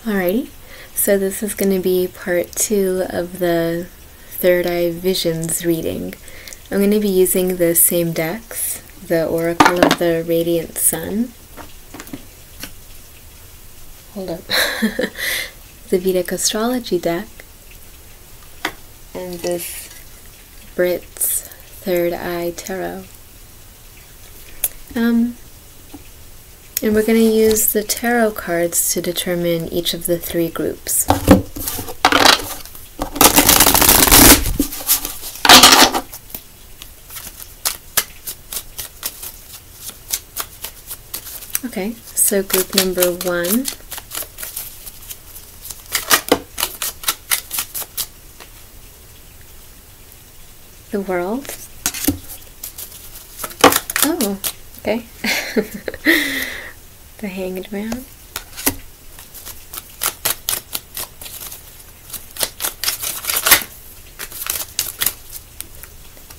Alrighty, so this is going to be part 2 of the Third Eye Visions reading. I'm going to be using the same decks, the Oracle of the Radiant Sun. Hold up. The Vedic Astrology deck. And this Brit's Third Eye Tarot. And we're going to use the tarot cards to determine each of the 3 groups. Okay, so group number 1. The World. Oh, okay. The Hanged Man.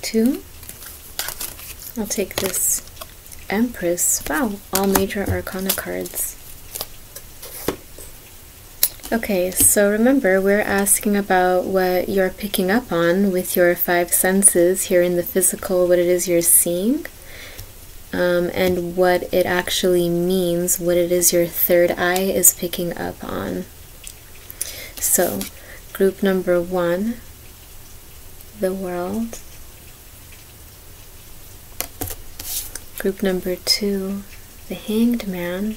Two. I'll take this Empress. Wow, all major arcana cards. Okay, so remember, we're asking about what you're picking up on with your 5 senses here in the physical, what it is you're seeing. And what it actually means, what it is your third eye is picking up on. So, group number 1, the World. Group number 2, the Hanged Man.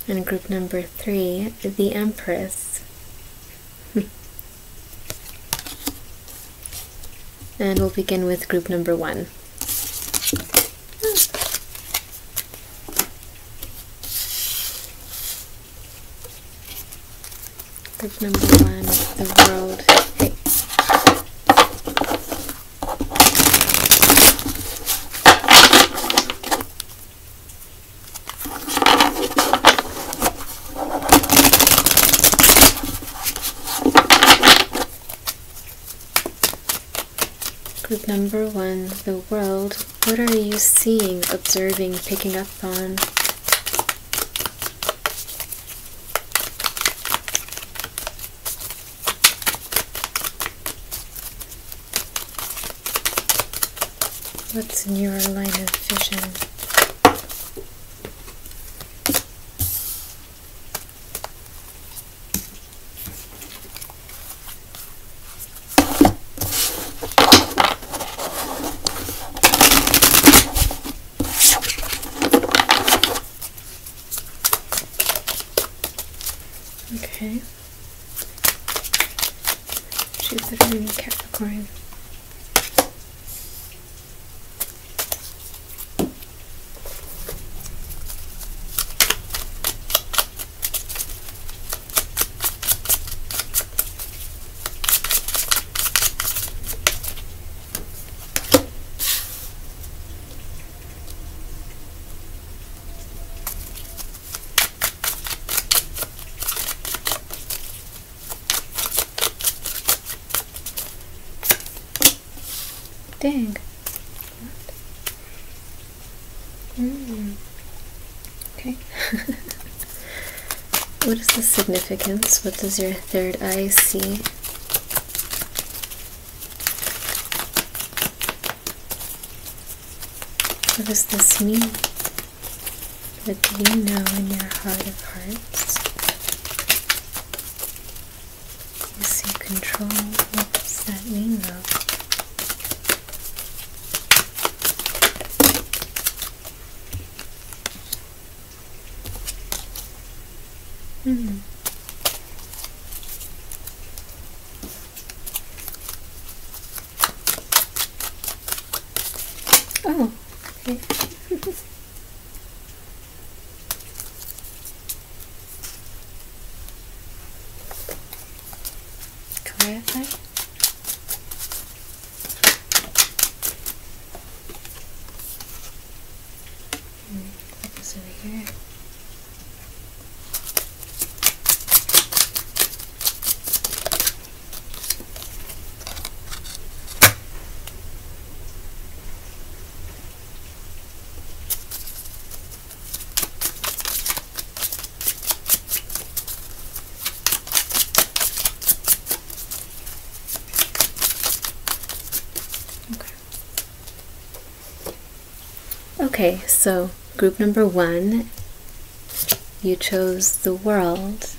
And group number 3, the Empress. And we'll begin with group number 1. Group number 1, the World. Hey. Group number 1, the World. What are you seeing, observing, picking up on? What's in your line of vision? Okay. Jupiter in Capricorn. Dang. Okay. What is the significance? What does your third eye see? What does this mean? What do you know in your heart of hearts? You see control. What does that mean though? Oh, okay. Clarify. Put this over here. Okay, so group number 1, you chose the World.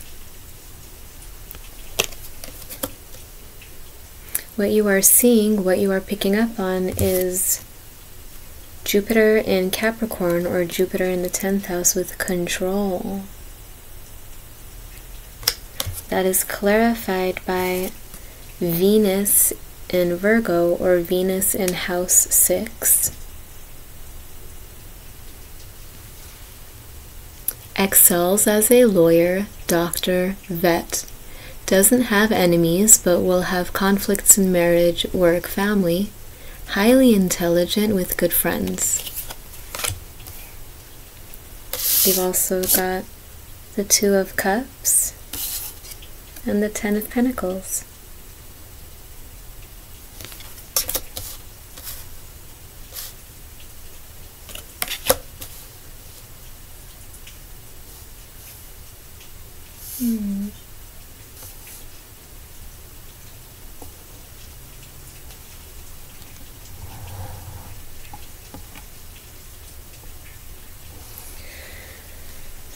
What you are seeing, what you are picking up on is Jupiter in Capricorn, or Jupiter in the 10th house with control. That is clarified by Venus in Virgo, or Venus in house 6. Excels as a lawyer, doctor, vet. Doesn't have enemies, but will have conflicts in marriage, work, family. Highly intelligent with good friends. You've also got the 2 of Cups and the 10 of Pentacles.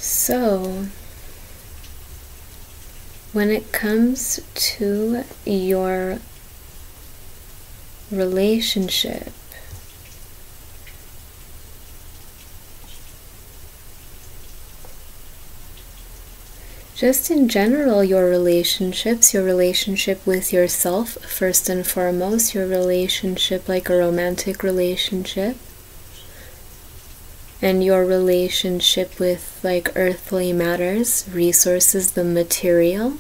So, when it comes to your relationship, just in general, your relationships, your relationship with yourself, first and foremost, your relationship like a romantic relationship, and your relationship with like earthly matters, resources, the material.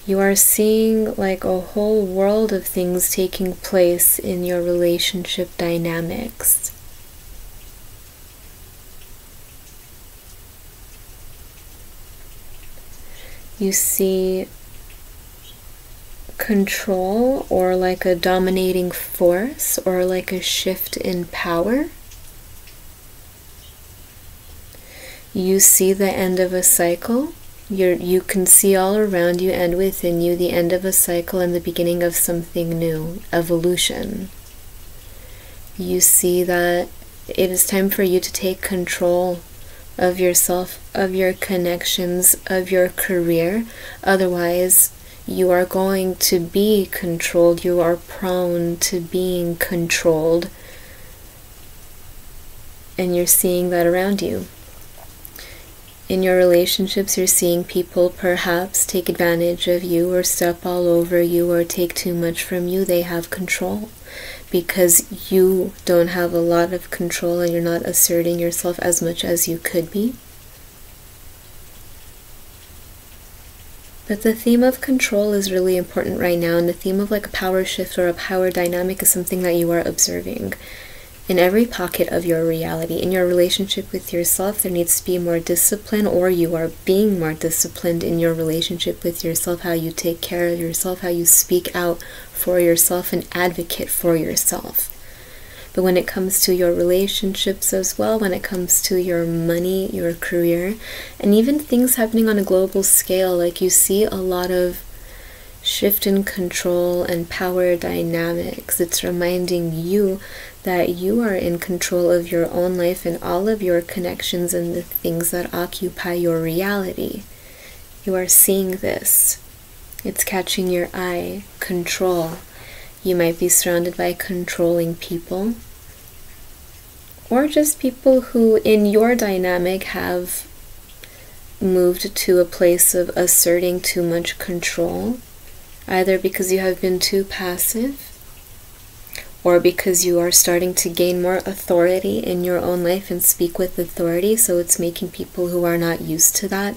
You are seeing like a whole world of things taking place in your relationship dynamics. You see control, or like a dominating force, or like a shift in power. You see the end of a cycle. You can see all around you and within you the end of a cycle and the beginning of something new, evolution. You see that it is time for you to take control of yourself, of your connections, of your career. Otherwise, you are going to be controlled. You are prone to being controlled. And you're seeing that around you. In your relationships, you're seeing people perhaps take advantage of you, or step all over you, or take too much from you. They have control because you don't have a lot of control, and you're not asserting yourself as much as you could be. But the theme of control is really important right now, and the theme of like a power shift or a power dynamic is something that you are observing in every pocket of your reality. In your relationship with yourself, there needs to be more discipline, or you are being more disciplined in your relationship with yourself, how you take care of yourself, how you speak out for yourself and advocate for yourself. But when it comes to your relationships as well, when it comes to your money, your career, and even things happening on a global scale, like you see a lot of shift in control and power dynamics. It's reminding you that you are in control of your own life and all of your connections and the things that occupy your reality. You are seeing this. It's catching your eye. Control. You might be surrounded by controlling people, or just people who in your dynamic have moved to a place of asserting too much control, either because you have been too passive, or because you are starting to gain more authority in your own life and speak with authority. So it's making people who are not used to that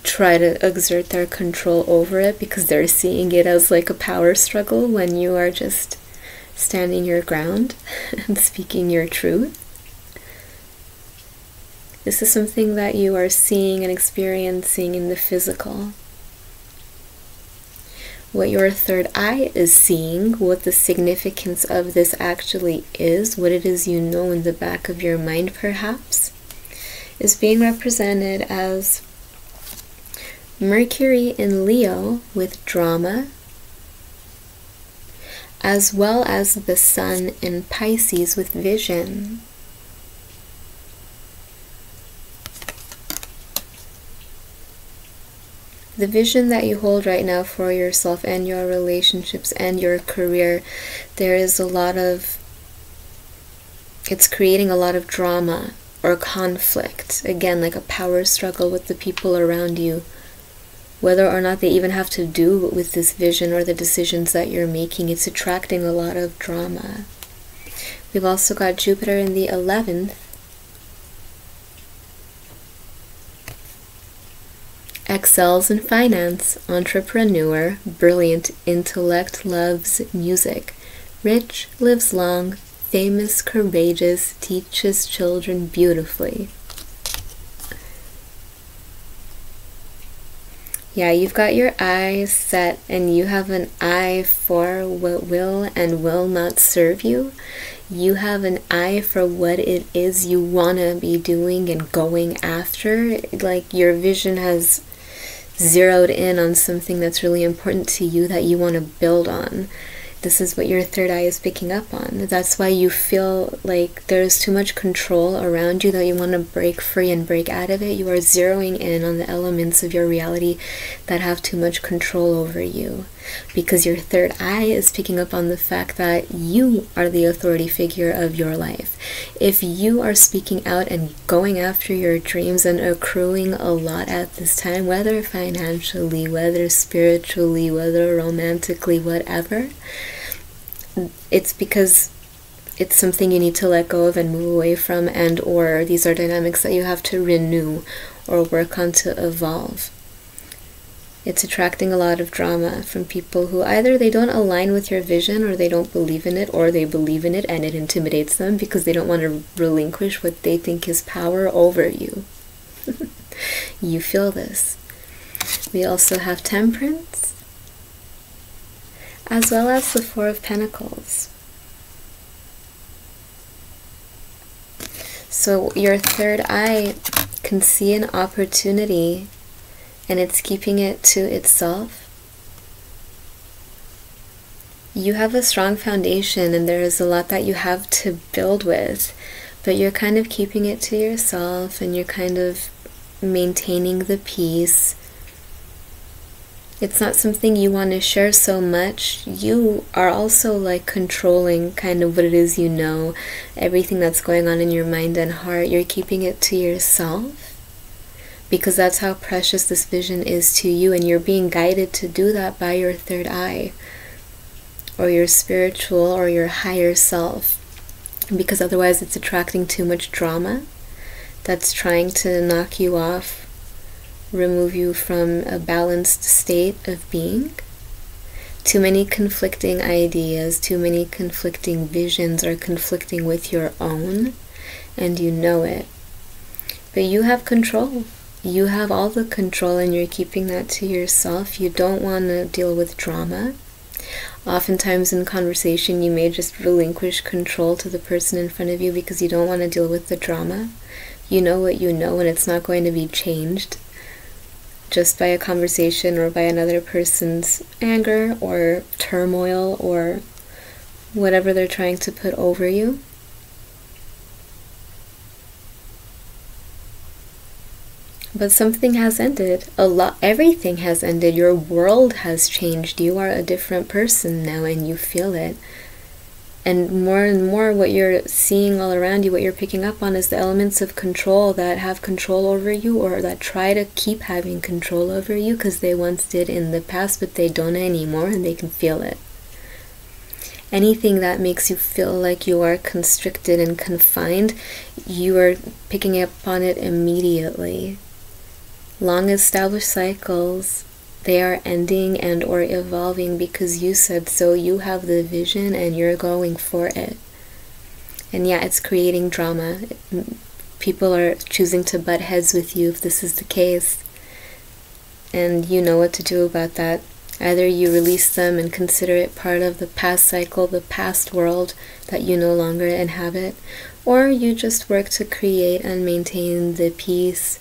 try to exert their control over it, because they're seeing it as like a power struggle when you are just standing your ground and speaking your truth. This is something that you are seeing and experiencing in the physical. What your third eye is seeing, what the significance of this actually is, what it is you know in the back of your mind perhaps, is being represented as Mercury in Leo with drama, as well as the sun in Pisces with vision. The vision that you hold right now for yourself and your relationships and your career, it's creating a lot of drama or conflict. Again, like a power struggle with the people around you, whether or not they even have to do with this vision or the decisions that you're making. It's attracting a lot of drama. We've also got Jupiter in the 11th. Excels in finance, entrepreneur, brilliant intellect, loves music, rich, lives long, famous, courageous, teaches children beautifully. Yeah, you've got your eyes set and you have an eye for what will and will not serve you. You have an eye for what it is you want to be doing and going after. Like your vision has zeroed in on something that's really important to you that you want to build on. This is what your third eye is picking up on. That's why you feel like there's too much control around you, that you want to break free and break out of it. You are zeroing in on the elements of your reality that have too much control over you, because your third eye is picking up on the fact that you are the authority figure of your life. If you are speaking out and going after your dreams and accruing a lot at this time, whether financially, whether spiritually, whether romantically, whatever, it's because it's something you need to let go of and move away from, and or these are dynamics that you have to renew or work on to evolve. It's attracting a lot of drama from people who either they don't align with your vision, or they don't believe in it, or they believe in it and it intimidates them because they don't want to relinquish what they think is power over you. You feel this. We also have Temperance, as well as the Four of Pentacles. So your third eye can see an opportunity and it's keeping it to itself. You have a strong foundation and there is a lot that you have to build with, but you're kind of keeping it to yourself and you're kind of maintaining the peace. It's not something you want to share so much. You are also like controlling kind of what it is you know, everything that's going on in your mind and heart. You're keeping it to yourself because that's how precious this vision is to you, and you're being guided to do that by your third eye or your spiritual or your higher self, because otherwise it's attracting too much drama that's trying to knock you off, remove you from a balanced state of being. Too many conflicting ideas, too many conflicting visions are conflicting with your own, and you know it. But you have control. You have all the control and you're keeping that to yourself. You don't want to deal with drama. Oftentimes in conversation you may just relinquish control to the person in front of you because you don't want to deal with the drama. You know what you know, and it's not going to be changed just by a conversation or by another person's anger or turmoil or whatever they're trying to put over you. But something has ended. Everything has ended. Your world has changed. You are a different person now and you feel it. And more what you're seeing all around you, what you're picking up on is the elements of control that have control over you, or that try to keep having control over you because they once did in the past, but they don't anymore and they can feel it. Anything that makes you feel like you are constricted and confined, you are picking up on it immediately. Long established cycles, they are ending and or evolving because you said so. You have the vision and you're going for it. And yeah, it's creating drama. People are choosing to butt heads with you if this is the case. And you know what to do about that. Either you release them and consider it part of the past cycle, the past world that you no longer inhabit, or you just work to create and maintain the peace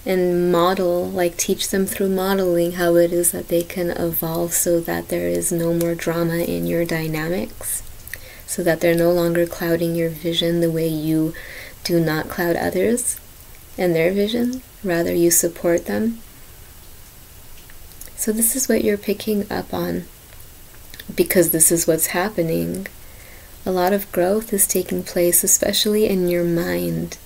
and model, like teach them through modeling how it is that they can evolve so that there is no more drama in your dynamics, so that they're no longer clouding your vision the way you do not cloud others and their vision. Rather, you support them. So this is what you're picking up on, because this is what's happening. A lot of growth is taking place, especially in your mind.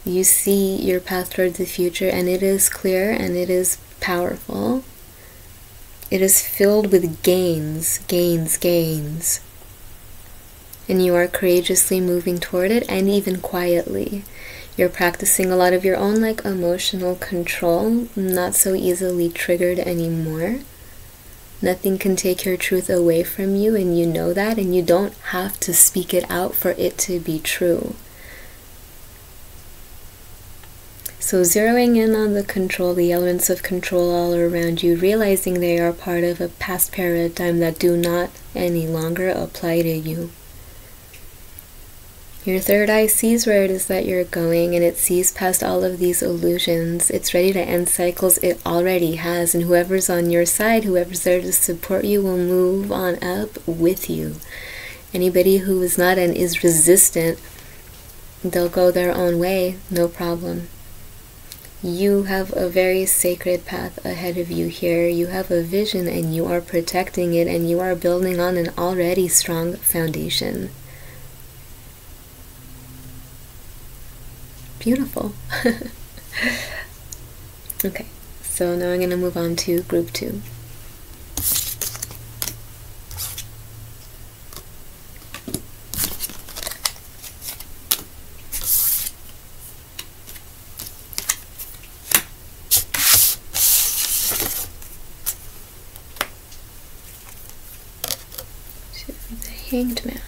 You see your path towards the future, and it is clear and it is powerful. It is filled with gains, gains, gains. And you are courageously moving toward it, and even quietly. You're practicing a lot of your own emotional control, not so easily triggered anymore. Nothing can take your truth away from you, and you know that, and you don't have to speak it out for it to be true. So zeroing in on the control, the elements of control all around you, realizing they are part of a past paradigm that do not any longer apply to you. Your third eye sees where it is that you're going, and it sees past all of these illusions. It's ready to end cycles. It already has, and whoever's on your side, whoever's there to support you, will move on up with you. Anybody who is not and is resistant, they'll go their own way, no problem. You have a very sacred path ahead of you here. You have a vision, and you are protecting it, and you are building on an already strong foundation. Beautiful. Okay, so now I'm going to move on to group 2. The Hanged Man.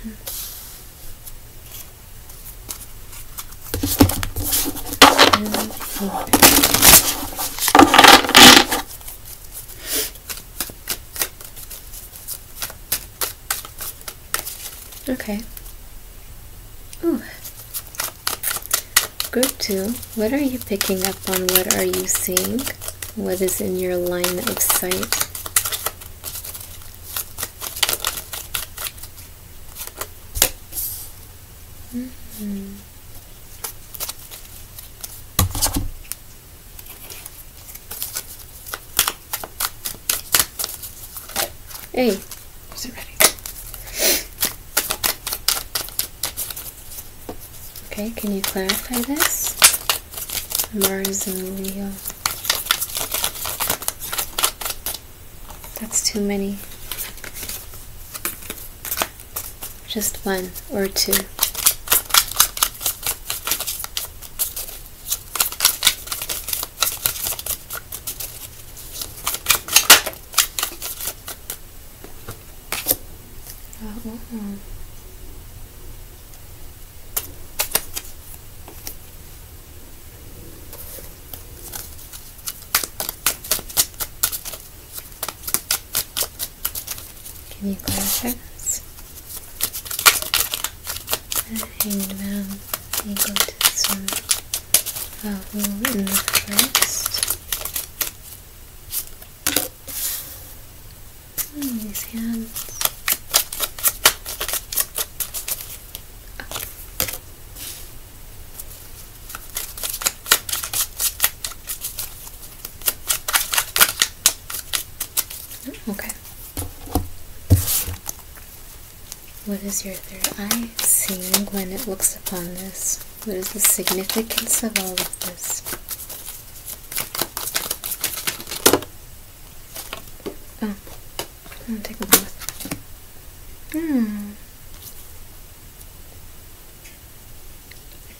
Okay. Ooh. Group 2, what are you picking up on? What are you seeing? What is in your line of sight? Hey, is it ready? Okay, can you clarify this? Mars and Leo. That's too many. Just 1 or 2. Can you clarify this? Hanged Man, egotism, Rahu in the first. These hands. Okay. What is your third eye seeing when it looks upon this? What is the significance of all of this? Oh, I'll take them both.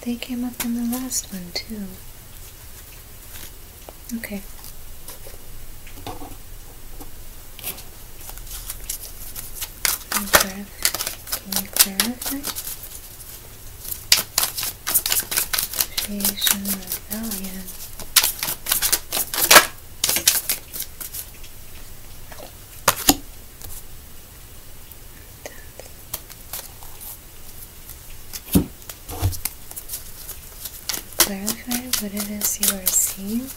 They came up in the last one too. Okay. Can you clarify? Creation, rebellion. clarify what it is you are seeing.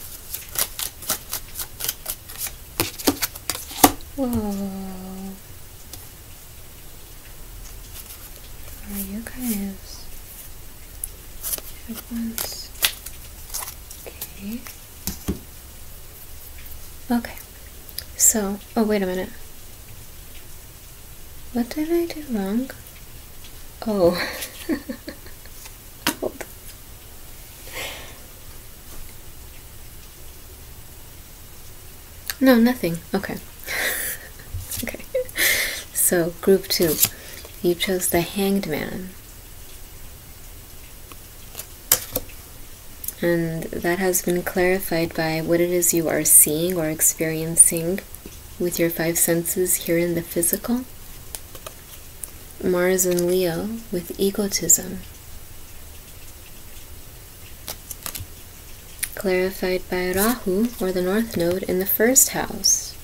Whoa. Are you guys at once? Okay. Okay. So, oh, wait a minute. What did I do wrong? Oh. Hold. No, nothing. Okay. Okay. So, group 2. You chose the Hanged Man. And that has been clarified by what it is you are seeing or experiencing with your 5 senses here in the physical. Mars and Leo with egotism. Clarified by Rahu, or the North Node, in the 1st house.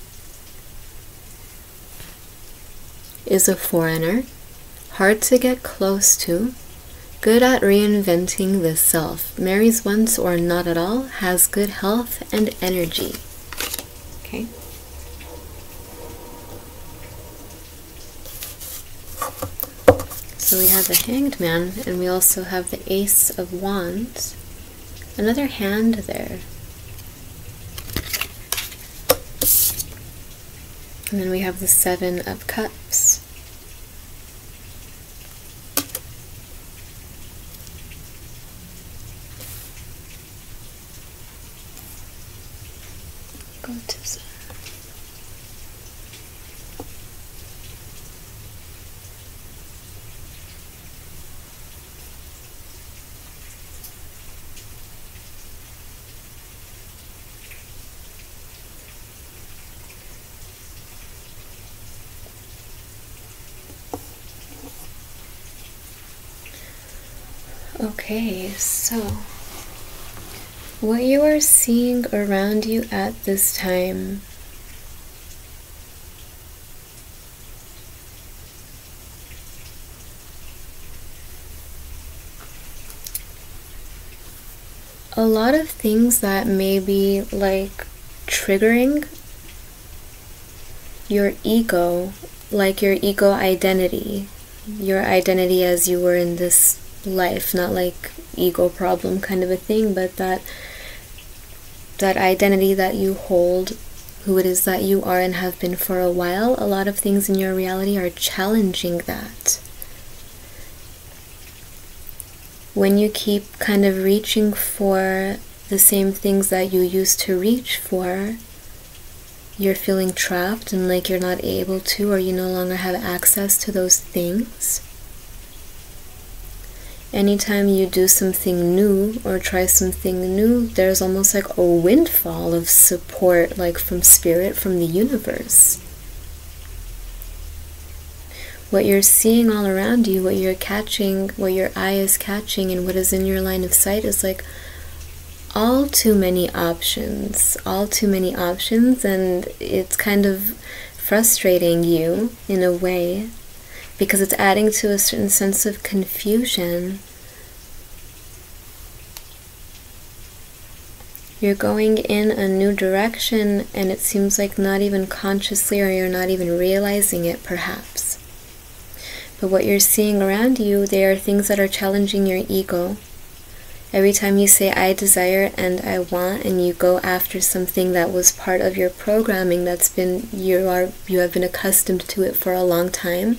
Is a foreigner, hard to get close to, good at reinventing the self, marries once or not at all, has good health and energy. Okay. So we have the Hanged Man, and we also have the Ace of Wands. Another hand there. And then we have the 7 of Cups. Egotism. Okay, so what you are seeing around you at this time, a lot of things that may be like triggering your ego, like your ego identity, your identity as you were in this life, not like ego problem kind of a thing, but that identity that you hold, who it is that you are and have been for a while. A lot of things in your reality are challenging that. When you keep kind of reaching for the same things that you used to reach for, you're feeling trapped and like you're not able to, or you no longer have access to those things. Anytime you do something new or try something new, there's almost like a windfall of support, like from spirit, from the universe. What you're seeing all around you, what you're catching, what your eye is catching, and what is in your line of sight is like all too many options, and it's kind of frustrating you in a way, because it's adding to a certain sense of confusion. You're going in a new direction, and it seems like not even consciously, or you're not even realizing it, perhaps. But what you're seeing around you, they are things that are challenging your ego. Every time you say, I desire and I want, and you go after something that was part of your programming, that's been, you have been accustomed to it for a long time,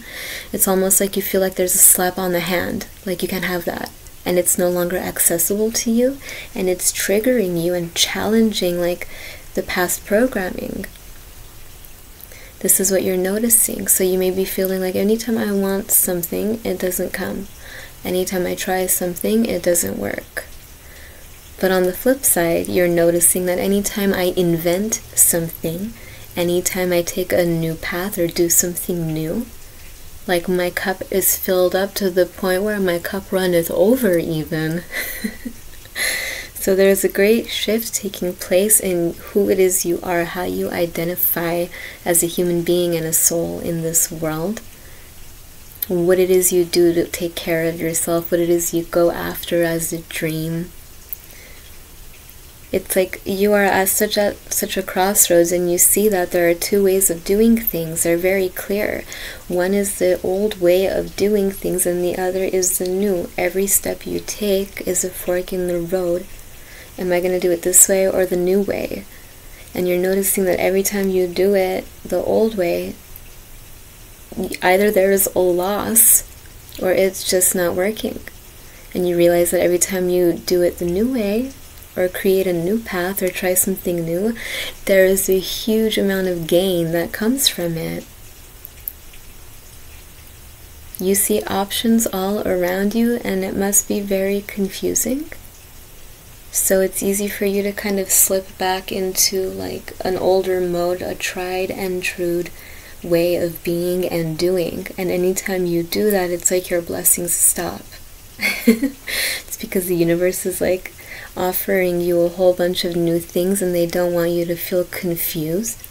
it's almost like you feel like there's a slap on the hand, like you can't have that, and it's no longer accessible to you, and it's triggering you and challenging like the past programming. This is what you're noticing. So you may be feeling like anytime I want something, it doesn't come. Anytime I try something, it doesn't work. But on the flip side, you're noticing that anytime I invent something, anytime I take a new path or do something new, like my cup is filled up to the point where my cup runneth over even. So there's a great shift taking place in who it is you are, how you identify as a human being and a soul in this world. What it is you do to take care of yourself, what it is you go after as a dream, It's like you are at such a crossroads, and you see that there are two ways of doing things. They're very clear. One is the old way of doing things, and the other is the new. Every step you take is a fork in the road. Am I going to do it this way or the new way? And you're noticing that every time you do it the old way, either there is a loss or it's just not working. And you realize that every time you do it the new way, or create a new path, or try something new, there is a huge amount of gain that comes from it. You see options all around you, and it must be very confusing. So it's easy for you to kind of slip back into like an older mode, a tried and true way of being and doing. And anytime you do that, it's like your blessings stop. It's because the universe is like offering you a whole bunch of new things, and they don't want you to feel confused.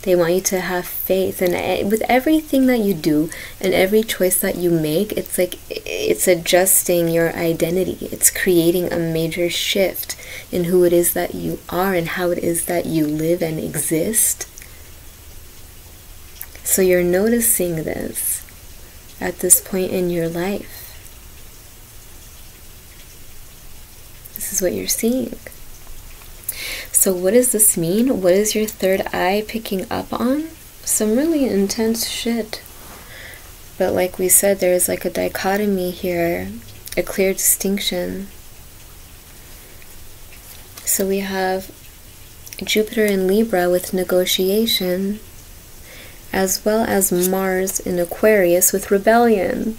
They want you to have faith. And with everything that you do and every choice that you make, it's like it's adjusting your identity. It's creating a major shift in who it is that you are and how it is that you live and exist. So you're noticing this at this point in your life. This is what you're seeing. So what does this mean? What is your third eye picking up on? Some really intense shit. But like we said, there's like a dichotomy here, a clear distinction. So we have Jupiter in Libra with negotiation, as well as Mars in Aquarius with rebellion.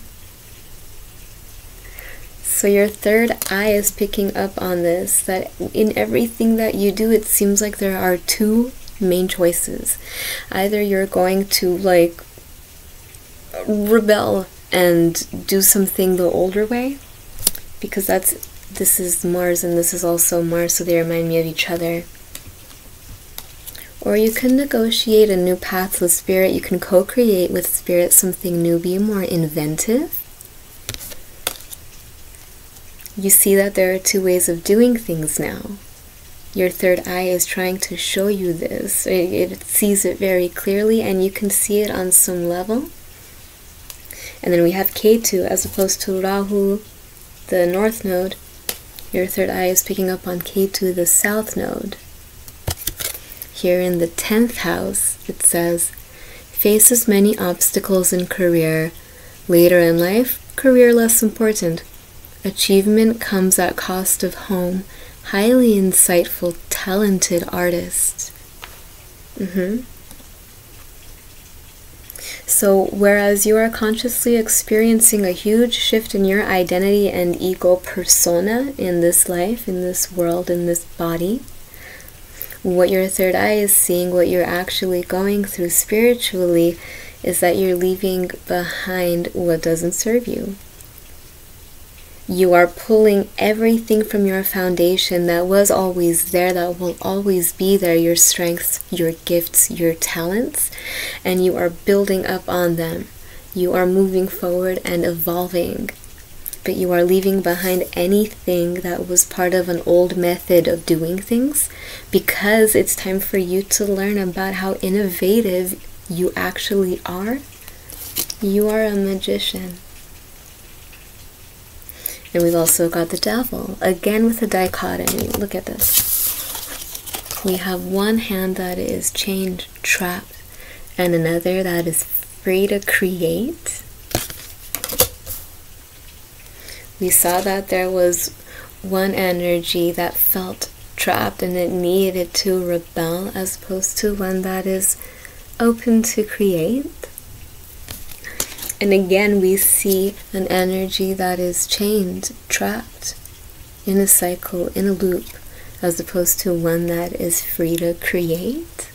So your third eye is picking up on this, that in everything that you do, it seems like there are two main choices. Either you're going to like rebel and do something the older way, because this is Mars and this is also Mars, so they remind me of each other. Or you can negotiate a new path with Spirit. You can co-create with Spirit something new, be more inventive. You see that there are two ways of doing things now. Your third eye is trying to show you this. It sees it very clearly, and you can see it on some level. And then we have Ketu as opposed to Rahu, the north node. Your third eye is picking up on Ketu, the south node. Here in the 10th house, it says, faces many obstacles in career. Later in life, career less important. Achievement comes at cost of home. Highly insightful, talented artist. So whereas you are consciously experiencing a huge shift in your identity and ego persona in this life, in this world, in this body, what your third eye is seeing, what you're actually going through spiritually, is that you're leaving behind what doesn't serve you. You are pulling everything from your foundation that was always there, that will always be there, your strengths, your gifts, your talents, and you are building up on them. You are moving forward and evolving, but you are leaving behind anything that was part of an old method of doing things, because it's time for you to learn about how innovative you actually are. You are a magician. And we've also got the devil, again with a dichotomy. Look at this. We have one hand that is chained, trapped, and another that is free to create. We saw that there was one energy that felt trapped and it needed to rebel, as opposed to one that is open to create. And again, we see an energy that is chained, trapped, in a cycle, in a loop, as opposed to one that is free to create.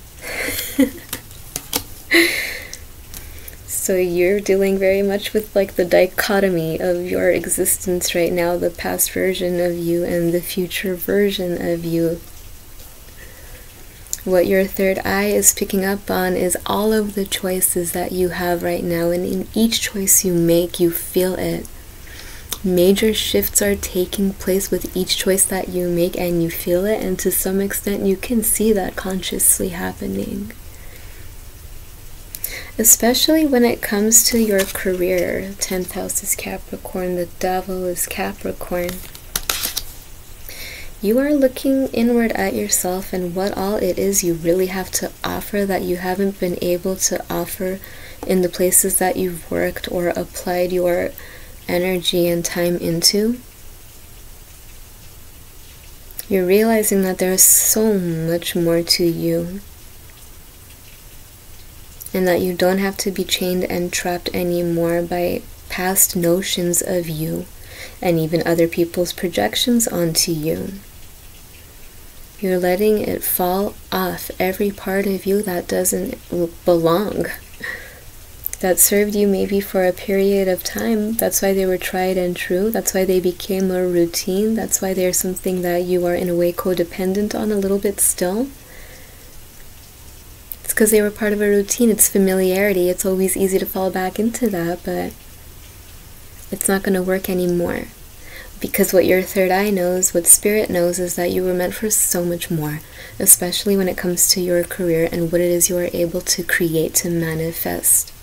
So you're dealing very much with like the dichotomy of your existence right now, the past version of you and the future version of you. What your third eye is picking up on is all of the choices that you have right now, and in each choice you make, you feel it. Major shifts are taking place with each choice that you make, and you feel it, and to some extent you can see that consciously happening. Especially when it comes to your career. 10th house is Capricorn, the devil is Capricorn. You are looking inward at yourself and what all it is you really have to offer that you haven't been able to offer in the places that you've worked or applied your energy and time into. You're realizing that there's so much more to you, and that you don't have to be chained and trapped anymore by past notions of you and even other people's projections onto you. You're letting it fall off, every part of you that doesn't belong, that served you maybe for a period of time. That's why they were tried and true. That's why they became a routine. That's why they're something that you are in a way codependent on a little bit still. It's because they were part of a routine. It's familiarity. It's always easy to fall back into that, but it's not going to work anymore. Because what your third eye knows, what spirit knows, is that you were meant for so much more, especially when it comes to your career and what it is you are able to create, to manifest.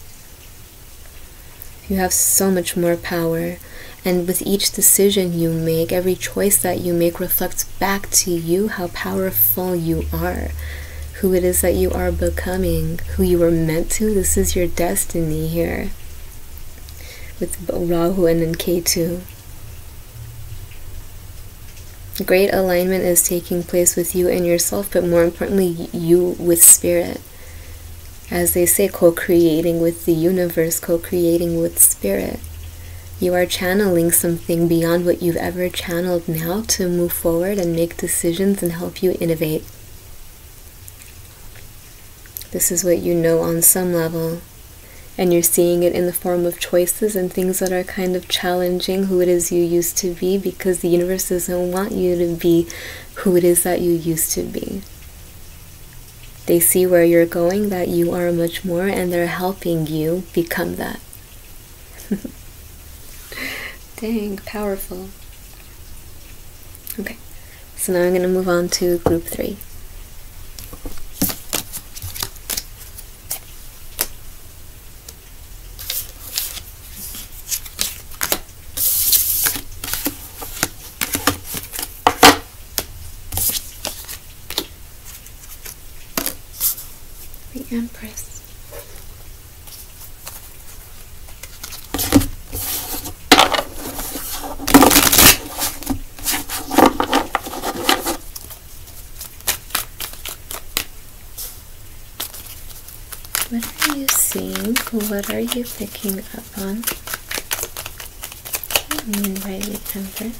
You have so much more power, and with each decision you make, every choice that you make reflects back to you how powerful you are, who it is that you are becoming, who you were meant to. This is your destiny here, with Rahu and then Ketu. Great alignment is taking place with you and yourself, but more importantly, you with spirit. As they say, co-creating with the universe, co-creating with spirit. You are channeling something beyond what you've ever channeled now to move forward and make decisions and help you innovate. This is what you know on some level. And you're seeing it in the form of choices and things that are kind of challenging who it is you used to be, because the universe doesn't want you to be who it is that you used to be. They see where you're going, that you are much more, and they're helping you become that. Dang, powerful. Okay, so now I'm going to move on to group 3. The Empress. What are you seeing? What are you picking up on? What do you mean by the Empress?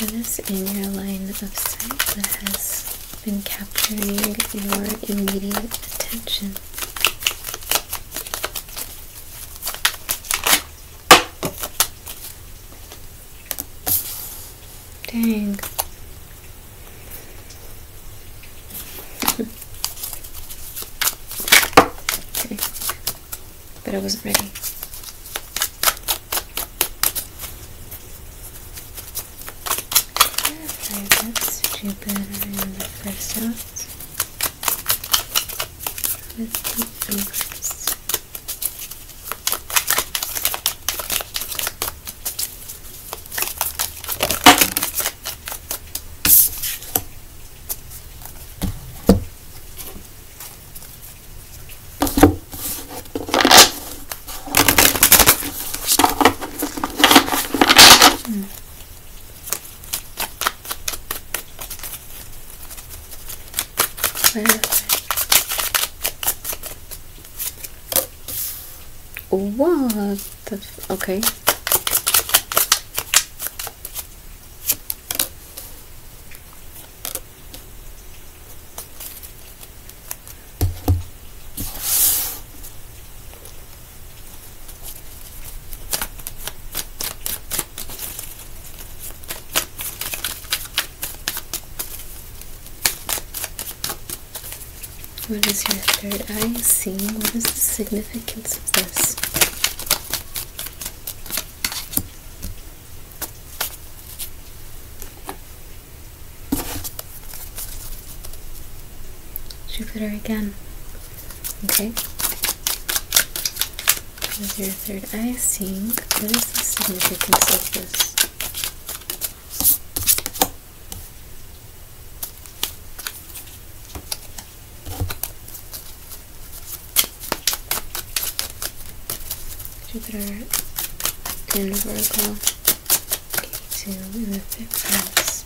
What is in your line of sight that has been capturing your immediate attention? Dang. Okay. But I wasn't ready. That's Jupiter in the first house with the Empress. What? Okay. What is your third eye seeing? What is the significance of this? Jupiter again. Okay. What is your third eye seeing? What is the significance of this? Jupiter in Virgo, K2 in the 5th house.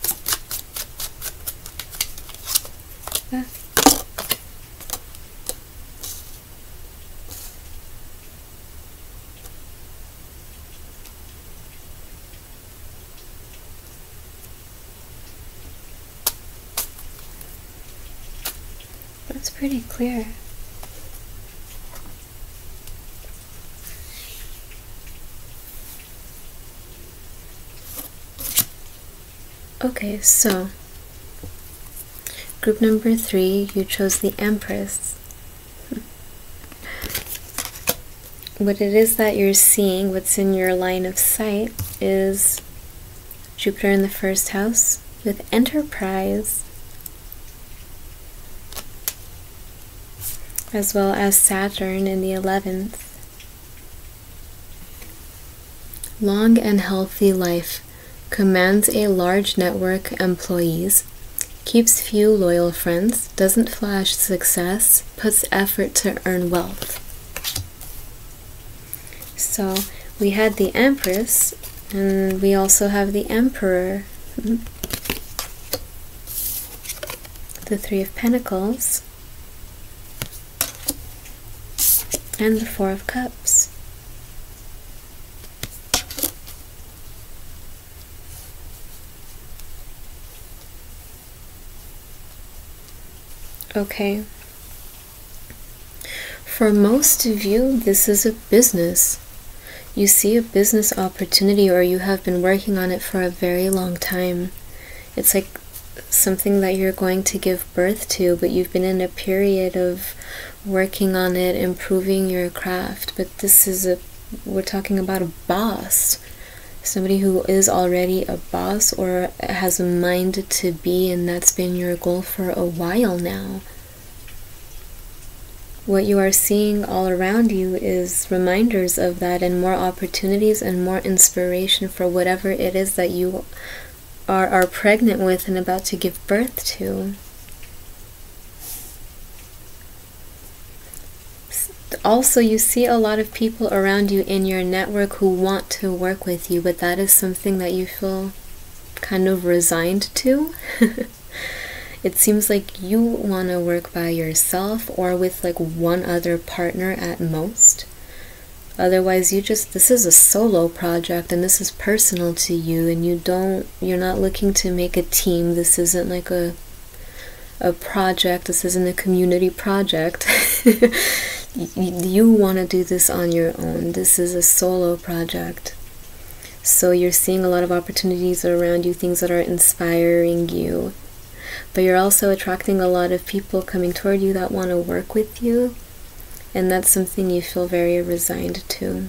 That's pretty clear. Okay, so group number 3, you chose the Empress. What it is that you're seeing, what's in your line of sight, is Jupiter in the 1st house with Enterprise, as well as Saturn in the 11th. Long and healthy life. Commands a large network employees, keeps few loyal friends, doesn't flash success, puts effort to earn wealth. So we had the Empress, and we also have the Emperor, the 3 of Pentacles, and the 4 of Cups. Okay. For most of you, this is a business. You see a business opportunity, or you have been working on it for a very long time. It's like something that you're going to give birth to, but you've been in a period of working on it, improving your craft. But this is we're talking about a boss. Somebody who is already a boss or has a mind to be, and that's been your goal for a while now. What you are seeing all around you is reminders of that, and more opportunities and more inspiration for whatever it is that you are pregnant with and about to give birth to. Also, you see a lot of people around you in your network who want to work with you, but that is something that you feel kind of resigned to. It seems like you want to work by yourself or with like one other partner at most. Otherwise, this is a solo project, and this is personal to you, and you're not looking to make a team. This isn't like a project. This isn't a community project. You want to do this on your own. This is a solo project. So you're seeing a lot of opportunities around you, things that are inspiring you. But you're also attracting a lot of people coming toward you that want to work with you. And that's something you feel very resigned to.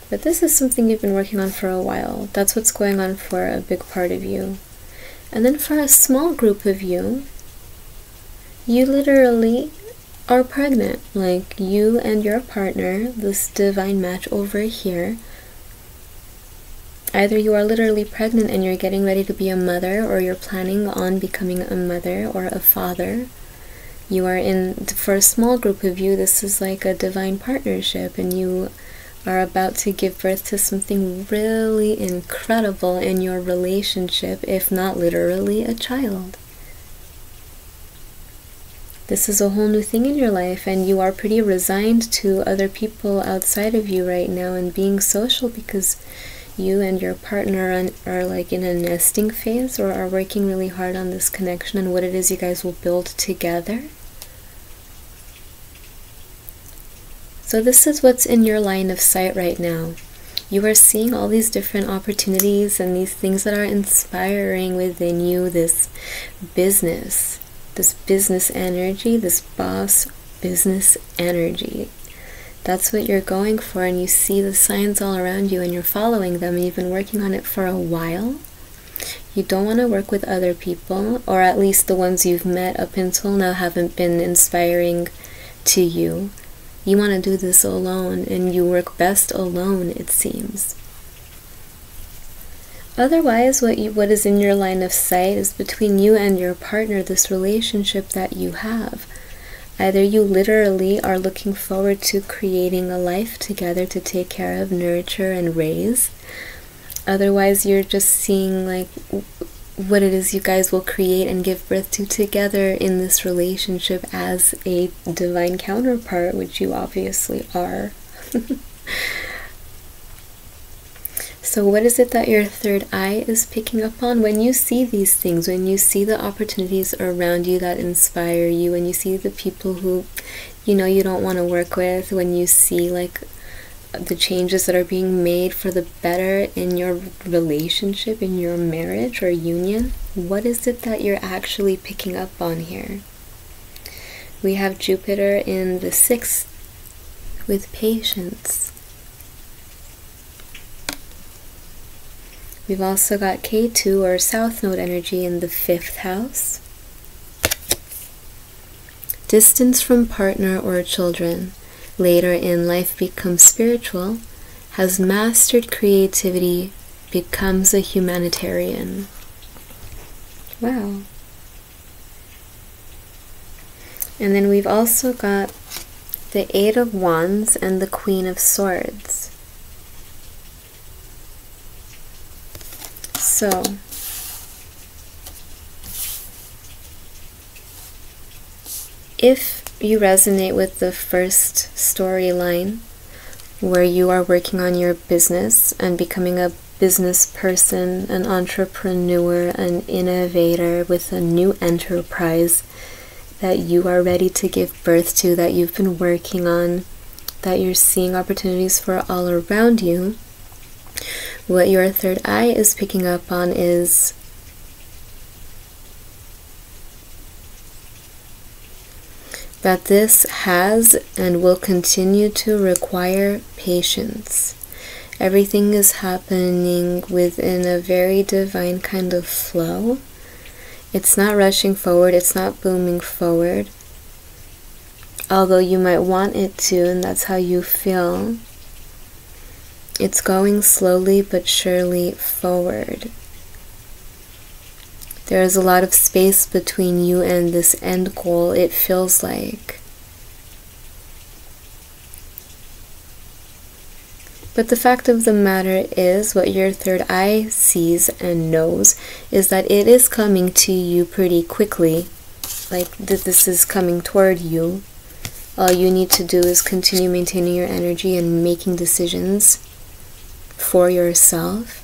But this is something you've been working on for a while. That's what's going on for a big part of you. And then for a small group of you, you literally are pregnant. Like you and your partner, this divine match over here, either you are literally pregnant and you're getting ready to be a mother, or you're planning on becoming a mother or a father. You are for a small group of you, this is like a divine partnership, and you are about to give birth to something really incredible in your relationship, if not literally a child. This is a whole new thing in your life, and you are pretty resigned to other people outside of you right now and being social, because you and your partner are like in a nesting phase, or are working really hard on this connection and what it is you guys will build together. So this is what's in your line of sight right now. You are seeing all these different opportunities and these things that are inspiring within you, this business energy, this boss business energy. That's what you're going for, and you see the signs all around you and you're following them, and you've been working on it for a while. You don't want to work with other people, or at least the ones you've met up until now haven't been inspiring to you. You want to do this alone, and you work best alone, it seems. Otherwise, what is in your line of sight is between you and your partner, this relationship that you have. Either you literally are looking forward to creating a life together to take care of, nurture, and raise. Otherwise, you're just seeing like what it is you guys will create and give birth to together in this relationship as a divine counterpart, which you obviously are. So what is it that your third eye is picking up on? When you see these things, when you see the opportunities around you that inspire you, when you see the people who, you know, you don't want to work with, when you see like the changes that are being made for the better in your relationship, in your marriage or union, what is it that you're actually picking up on here? We have Jupiter in the 6th with patience. We've also got K2 or South Node energy in the 5th house. Distance from partner or children. Later in life becomes spiritual, has mastered creativity, becomes a humanitarian. Wow. And then we've also got the 8 of Wands and the Queen of Swords. So, if you resonate with the first storyline, where you are working on your business and becoming a business person, an entrepreneur, an innovator with a new enterprise that you are ready to give birth to, that you've been working on, that you're seeing opportunities for all around you, what your third eye is picking up on is that this has and will continue to require patience. Everything is happening within a very divine kind of flow. It's not rushing forward, it's not booming forward. Although you might want it to, and that's how you feel. It's going slowly but surely forward. There is a lot of space between you and this end goal, it feels like. But the fact of the matter is, what your third eye sees and knows is that it is coming to you pretty quickly. Like this is coming toward you. All you need to do is continue maintaining your energy and making decisions for yourself.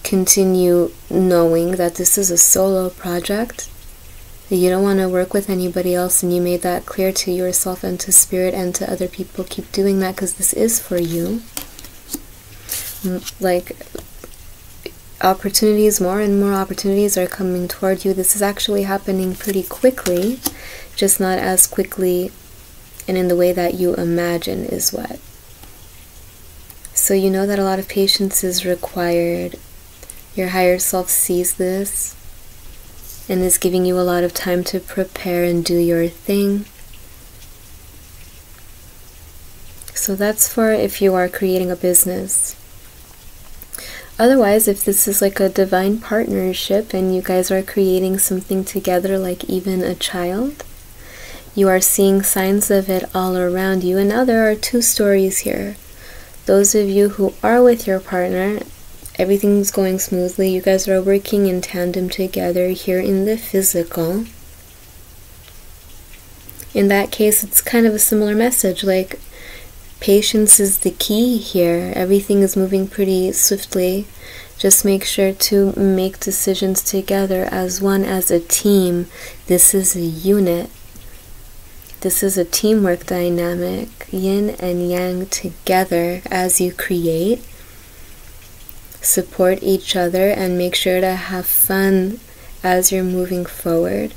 Continue knowing that this is a solo project, that you don't want to work with anybody else, and you made that clear to yourself and to spirit and to other people. Keep doing that because this is for you. Like, opportunities, more and more opportunities are coming toward you. This is actually happening pretty quickly, just not as quickly and in the way that you imagine is what. So you know that a lot of patience is required. Your higher self sees this and is giving you a lot of time to prepare and do your thing. So that's for if you are creating a business. Otherwise, if this is like a divine partnership and you guys are creating something together, like even a child, you are seeing signs of it all around you. And now there are two stories here. Those of you who are with your partner, everything's going smoothly. You guys are working in tandem together here in the physical. In that case, it's kind of a similar message. Like, patience is the key here. Everything is moving pretty swiftly. Just make sure to make decisions together as one, as a team. This is a unit. This is a teamwork dynamic, yin and yang together as you create. Support each other and make sure to have fun as you're moving forward.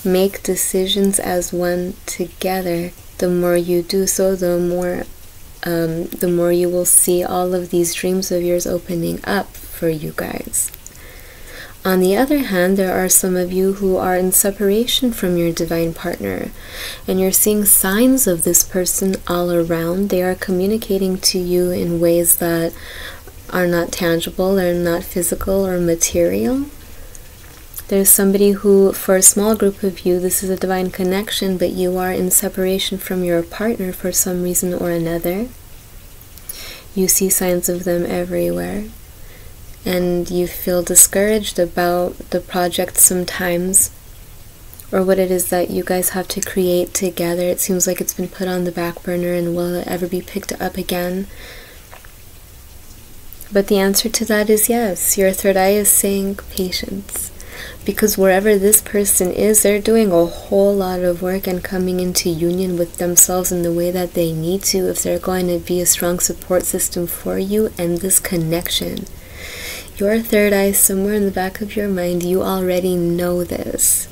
Make decisions as one together. The more you do so, the more you will see all of these dreams of yours opening up for you guys. On the other hand, there are some of you who are in separation from your divine partner, and you're seeing signs of this person all around. They are communicating to you in ways that are not tangible, they're not physical or material. There's somebody who, for a small group of you, this is a divine connection, but you are in separation from your partner for some reason or another. You see signs of them everywhere, and you feel discouraged about the project sometimes, or what it is that you guys have to create together. It seems like it's been put on the back burner, and will it ever be picked up again? But the answer to that is yes. Your third eye is saying patience. Because wherever this person is, they're doing a whole lot of work and coming into union with themselves in the way that they need to if they're going to be a strong support system for you and this connection. Your third eye, somewhere in the back of your mind, you already know this.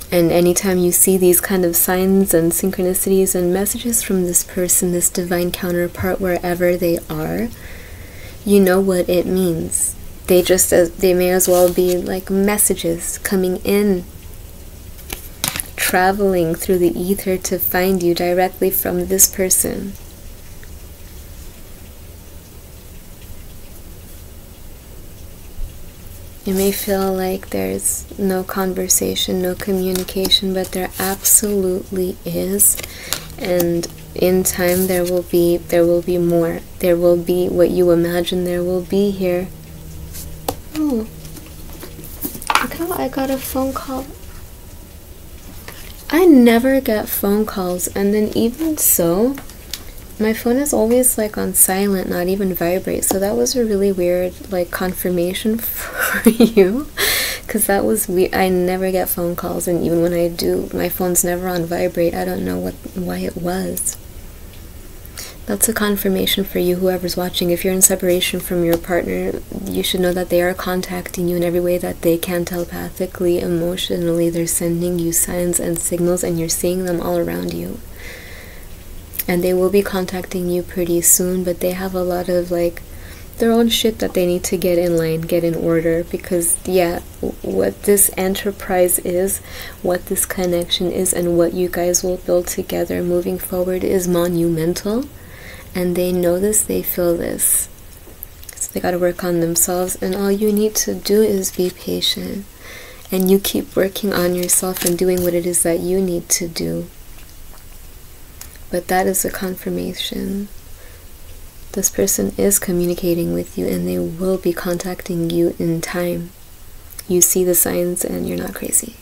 And anytime you see these kind of signs and synchronicities and messages from this person, this divine counterpart, wherever they are, you know what it means. They may as well be like messages coming in, traveling through the ether to find you directly from this person. You may feel like there's no conversation, no communication, but there absolutely is. And in time there will be more. There will be what you imagine there will be here. Oh, look how I got a phone call. I never get phone calls, and then even so, my phone is always like on silent, not even vibrate. So that was a really weird like confirmation for you, because that was weird. I never get phone calls, and even when I do, my phone's never on vibrate. I don't know why it was. That's a confirmation for you, whoever's watching. If you're in separation from your partner, you should know that they are contacting you in every way that they can, telepathically, emotionally. They're sending you signs and signals, and you're seeing them all around you. And they will be contacting you pretty soon, but they have a lot of like their own shit that they need to get in line, get in order, because yeah, what this enterprise is, what this connection is, and what you guys will build together moving forward is monumental. And they know this, they feel this. So they got to work on themselves, and all you need to do is be patient. And you keep working on yourself and doing what it is that you need to do. But that is a confirmation. This person is communicating with you, and they will be contacting you in time. You see the signs, and you're not crazy.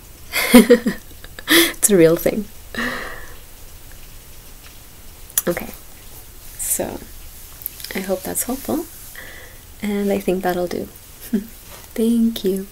It's a real thing. Okay. So, I hope that's helpful, and I think that'll do. Thank you.